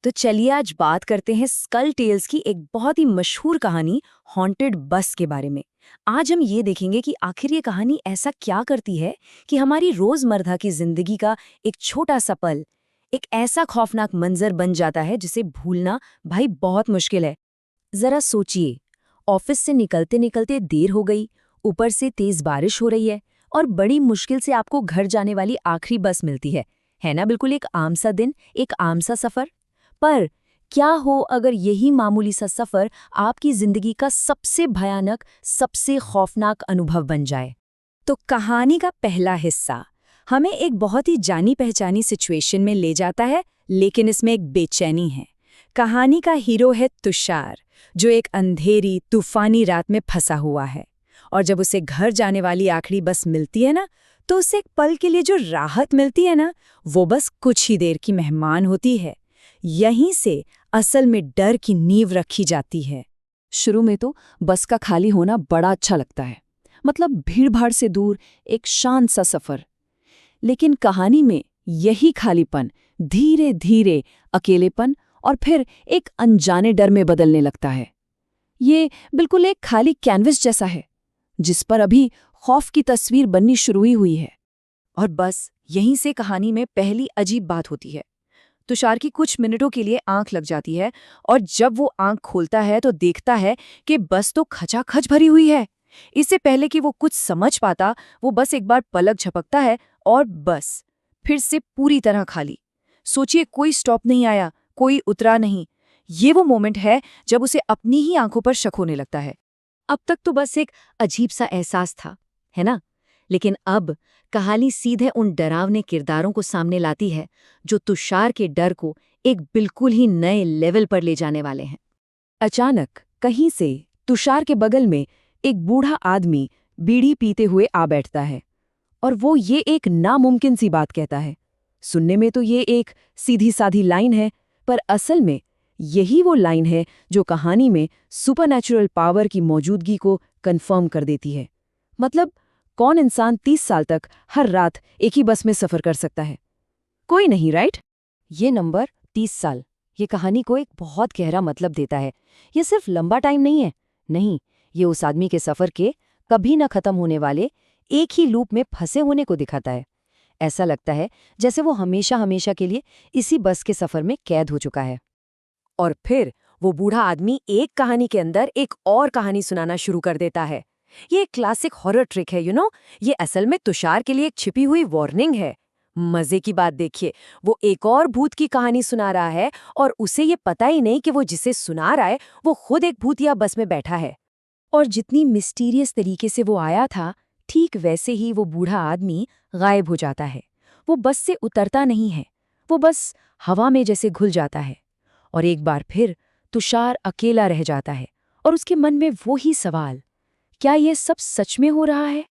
तो चलिए आज बात करते हैं स्कल टेल्स की एक बहुत ही मशहूर कहानी हॉन्टेड बस के बारे में। आज हम ये देखेंगे कि आखिर ये कहानी ऐसा क्या करती है कि हमारी रोजमर्रा की जिंदगी का एक छोटा सा पल एक ऐसा खौफनाक मंजर बन जाता है जिसे भूलना भाई बहुत मुश्किल है। जरा सोचिए, ऑफिस से निकलते निकलते देर हो गई, ऊपर से तेज बारिश हो रही है और बड़ी मुश्किल से आपको घर जाने वाली आखिरी बस मिलती है ना? बिल्कुल एक आम सा दिन, एक आम सा सफर। पर क्या हो अगर यही मामूली सा सफर आपकी जिंदगी का सबसे भयानक, सबसे खौफनाक अनुभव बन जाए? तो कहानी का पहला हिस्सा हमें एक बहुत ही जानी पहचानी सिचुएशन में ले जाता है, लेकिन इसमें एक बेचैनी है। कहानी का हीरो है तुषार, जो एक अंधेरी तूफानी रात में फंसा हुआ है, और जब उसे घर जाने वाली आखिरी बस मिलती है ना, तो उसे एक पल के लिए जो राहत मिलती है ना, वो बस कुछ ही देर की मेहमान होती है। यहीं से असल में डर की नींव रखी जाती है। शुरू में तो बस का खाली होना बड़ा अच्छा लगता है, मतलब भीड़-भाड़ से दूर एक शांत सा सफर। लेकिन कहानी में यही खालीपन धीरे धीरे अकेलेपन और फिर एक अनजाने डर में बदलने लगता है। ये बिल्कुल एक खाली कैनवस जैसा है, जिस पर अभी खौफ की तस्वीर बननी शुरू हुई है। और बस यहीं से कहानी में पहली अजीब बात होती है। तुषार की कुछ मिनटों के लिए आंख लग जाती है, और जब वो आंख खोलता है तो देखता है कि बस तो खचाखच भरी हुई है। इससे पहले कि वो कुछ समझ पाता, वो बस एक बार पलक झपकता है और बस फिर से पूरी तरह खाली। सोचिए, कोई स्टॉप नहीं आया, कोई उतरा नहीं। ये वो मोमेंट है जब उसे अपनी ही आंखों पर शक होने लगता है। अब तक तो बस एक अजीब सा एहसास था, है ना? लेकिन अब कहानी सीधे उन डरावने किरदारों को सामने लाती है जो तुषार के डर को एक बिल्कुल ही नए लेवल पर ले जाने वाले हैं। अचानक कहीं से तुषार के बगल में एक बूढ़ा आदमी बीड़ी पीते हुए आ बैठता है, और वो ये एक नामुमकिन सी बात कहता है। सुनने में तो ये एक सीधी साधी लाइन है, पर असल में यही वो लाइन है जो कहानी में सुपरनैचुरल पावर की मौजूदगी को कन्फर्म कर देती है। मतलब कौन इंसान 30 साल तक हर रात एक ही बस में सफर कर सकता है? कोई नहीं, राइट? ये नंबर 30 साल, ये कहानी को एक बहुत गहरा मतलब देता है। ये सिर्फ लंबा टाइम नहीं है, नहीं, ये उस आदमी के सफर के कभी न खत्म होने वाले एक ही लूप में फंसे होने को दिखाता है। ऐसा लगता है जैसे वो हमेशा हमेशा के लिए इसी बस के सफर में कैद हो चुका है। और फिर वो बूढ़ा आदमी एक कहानी के अंदर एक और कहानी सुनाना शुरू कर देता है। ये एक क्लासिक हॉरर ट्रिक है, ये असल में तुषार के लिए एक छिपी हुई वार्निंग है। मजे की बात देखिए, वो एक और भूत की कहानी सुना रहा है, और उसे ये पता ही नहीं कि वो जिसे सुना रहा है वो खुद एक भूतिया बस में बैठा है। और जितनी मिस्टीरियस तरीके से वो आया था, ठीक वैसे ही वो बूढ़ा आदमी गायब हो जाता है। वो बस से उतरता नहीं है, वो बस हवा में जैसे घुल जाता है। और एक बार फिर तुषार अकेला रह जाता है, और उसके मन में वो ही सवाल, क्या ये सब सच में हो रहा है?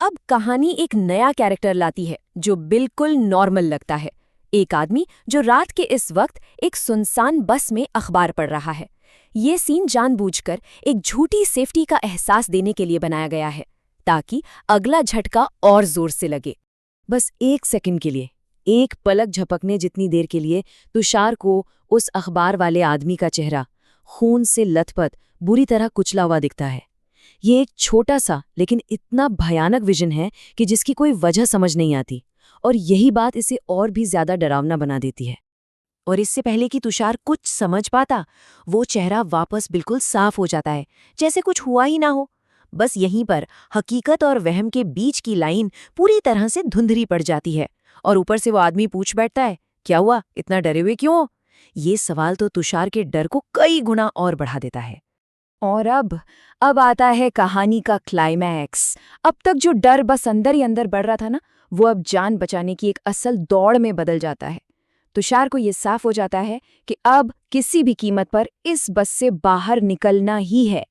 अब कहानी एक नया कैरेक्टर लाती है जो बिल्कुल नॉर्मल लगता है। एक आदमी जो रात के इस वक्त एक सुनसान बस में अखबार पढ़ रहा है। ये सीन जानबूझकर एक झूठी सेफ्टी का एहसास देने के लिए बनाया गया है, ताकि अगला झटका और जोर से लगे। बस एक सेकंड के लिए, एक पलक झपकने जितनी देर के लिए तुषार को उस अखबार वाले आदमी का चेहरा खून से लथपथ बुरी तरह कुचला हुआ दिखता है। ये एक छोटा सा लेकिन इतना भयानक विजन है कि जिसकी कोई वजह समझ नहीं आती, और यही बात इसे और भी ज्यादा डरावना बना देती है। और इससे पहले कि तुषार कुछ समझ पाता, वो चेहरा वापस बिल्कुल साफ हो जाता है, जैसे कुछ हुआ ही ना हो। बस यहीं पर हकीकत और वहम के बीच की लाइन पूरी तरह से धुंधली पड़ जाती है, और ऊपर से वो आदमी पूछ बैठता है, क्या हुआ, इतना डरे हुए क्यों हो? ये सवाल तो तुषार के डर को कई गुना और बढ़ा देता है। और अब आता है कहानी का क्लाइमैक्स। अब तक जो डर बस अंदर ही अंदर बढ़ रहा था ना, वो अब जान बचाने की एक असल दौड़ में बदल जाता है। तुषार को ये साफ हो जाता है कि अब किसी भी कीमत पर इस बस से बाहर निकलना ही है।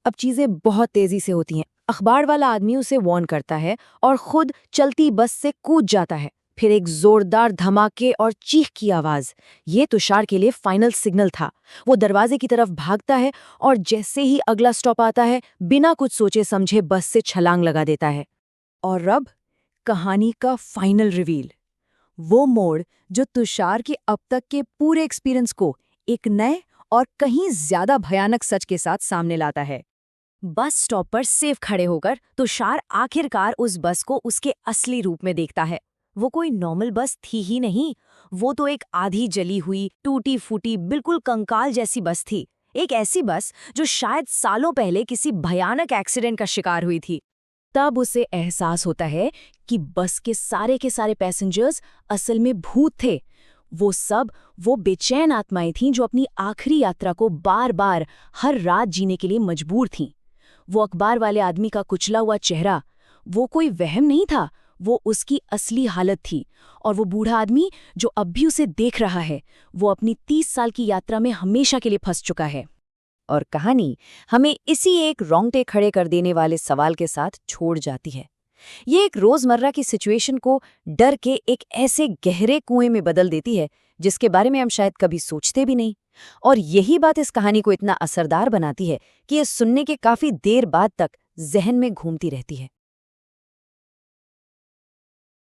अब चीजें बहुत तेजी से होती हैं। अखबार वाला आदमी उसे वार्न करता है और खुद चलती बस से कूद जाता है। फिर एक जोरदार धमाके और चीख की आवाज। ये तुषार के लिए फाइनल सिग्नल था। वो दरवाजे की तरफ भागता है, और जैसे ही अगला स्टॉप आता है, बिना कुछ सोचे समझे बस से छलांग लगा देता है। और अब कहानी का फाइनल रिवील। वो मोड़ जो तुषार के अब तक के पूरे एक्सपीरियंस को एक नए और कहीं ज्यादा भयानक सच के साथ सामने लाता है। बस स्टॉप पर सेफ खड़े होकर तुषार आखिरकार उस बस को उसके असली रूप में देखता है। वो कोई नॉर्मल बस थी ही नहीं, वो तो एक आधी जली हुई, टूटी फूटी, बिल्कुल कंकाल जैसी बस थी। एक ऐसी बस जो शायद सालों पहले किसी भयानक एक्सीडेंट का शिकार हुई थी। तब उसे एहसास होता है कि बस के सारे पैसेंजर्स असल में भूत थे। वो बेचैन आत्माएं थीं जो अपनी आखिरी यात्रा को बार बार हर रात जीने के लिए मजबूर थीं। वो अखबार वाले आदमी का कुचला हुआ चेहरा, वो कोई वहम नहीं था, वो उसकी असली हालत थी। और वो बूढ़ा आदमी जो अब भी उसे देख रहा है, वो अपनी 30 साल की यात्रा में हमेशा के लिए फंस चुका है। और कहानी हमें इसी एक रोंगटे खड़े कर देने वाले सवाल के साथ छोड़ जाती है। ये एक रोजमर्रा की सिचुएशन को डर के एक ऐसे गहरे कुएं में बदल देती है जिसके बारे में हम शायद कभी सोचते भी नहीं। और यही बात इस कहानी को इतना असरदार बनाती है कि ये सुनने के काफी देर बाद तक जहन में घूमती रहती है।